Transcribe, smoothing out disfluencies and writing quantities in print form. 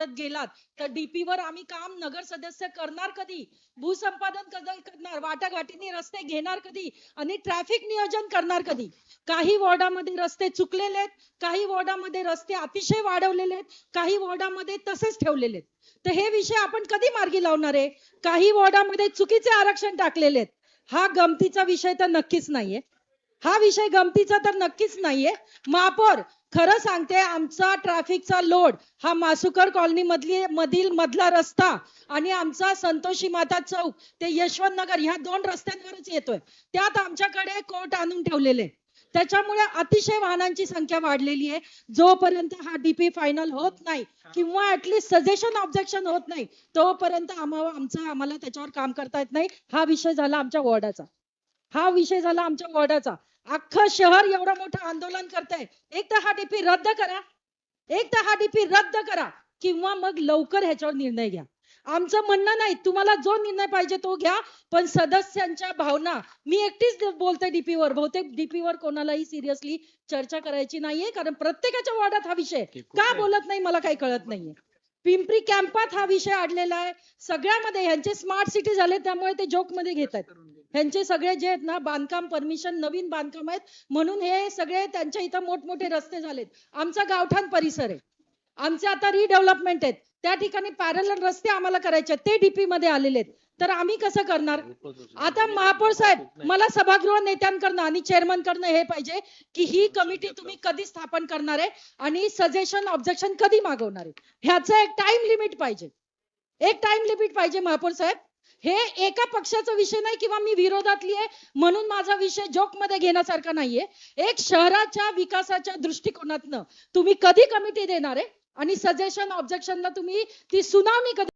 गेलात तर डीपी वर आम्ही काम नगर सदस्य करणार कधी, भूसंपादन कधी करणार, वाटाघाटीने रस्ते घेणार कधी आणि ट्रॅफिक नियोजन करणार कधी. काही वॉर्डामध्ये रस्ते चुकलेले आहेत, काही वॉर्डामध्ये रस्ते अतिशय वाढवलेले आहेत, काही वॉर्डामध्ये तसेच ठेवलेले आहेत. तर हे विषय आपण कधी मार्गी लावणार आहे? काही वॉर्डामध्ये चुकीचे आरक्षण टाकलेले आहेत. हा गमतीचा विषय तर नक्कीच नाहीये. हा विषय गमतीचा तर नक्कीच नाहीये. महापौर, खरं सांगते, आमचा ट्रॅफिकचा लोड हा मासुकर कॉलनी मधला रस्ता आणि आमचा संतोषी माता चौक ते यशवंत नगर ह्या 2 रस्त्यांवरच येतोय. त्यात आमच्याकडे कोर्ट आणून ठेवलेले. त्याच्यामुळे अतिशय वाहनांची संख्या वाढलेली आहे. जोपर्यंत हा डीपी फायनल होत नाही किंवा ऍटलीस्ट सजेशन ऑब्जेक्शन होत नाही तोपर्यंत आम्हाला त्याच्यावर काम करता येत नाही. हा विषय झाला आमच्या वॉर्डाचा. अख्खं शहर एवढं मोठं आंदोलन करतंय. एक तर हा डीपी रद्द करा किंवा मग लवकर ह्याच्यावर निर्णय घ्या. आमचं म्हणणं नाही, तुम्हाला जो निर्णय पाहिजे तो घ्या, पण सदस्यांच्या भावना, मी एकटीच बोलते डीपीवर, बहुतेक डीपीवर कोणालाही सिरियसली चर्चा करायची नाहीये, कारण प्रत्येकाच्या वार्डात हा विषय का बोलत नाही मला काही कळत नाहीये. पिंपरी कॅम्पात हा विषय अडलेला आहे. सगळ्यामध्ये ह्यांचे स्मार्ट सिटी झाले त्यामुळे ते जोक मध्ये घेतात. ह्यांचे सगळे जे आहेत ना बांधकाम परमिशन नवीन बांधकाम आहेत म्हणून हे सगळे त्यांच्या इथं मोठमोठे रस्ते झालेत. आमचा गावठाण परिसर आहे, आमचे आता रिडेव्हलपमेंट आहेत, त्या ठिकाणी पॅरलल रस्ते आम्हाला करायचे ते डीपी मध्ये आलेले आहेत. तर आम्ही कसं करणार? आता महापौर साहेब, मला सभागृह नेत्यांकडनं आणि चेअरमन कडनं हे पाहिजे की ही कमिटी तुम्ही कधी स्थापन करणार आहे आणि सजेशन ऑब्जेक्शन कधी मागवणार आहे, ह्याचं एक टाइम लिमिट पाहिजे महापौर साहेब. हे एका पक्षाचा विषय नाही किंवा मी विरोधातली आहे म्हणून माझा विषय जोक मध्ये घेण्यासारखा नाहीये. एक शहराच्या विकासाच्या दृष्टिकोनातनं तुम्ही कधी कमिटी देणार आहे आणि सजेशन ऑब्जेक्शनला तुम्ही ती सुनावणी कधी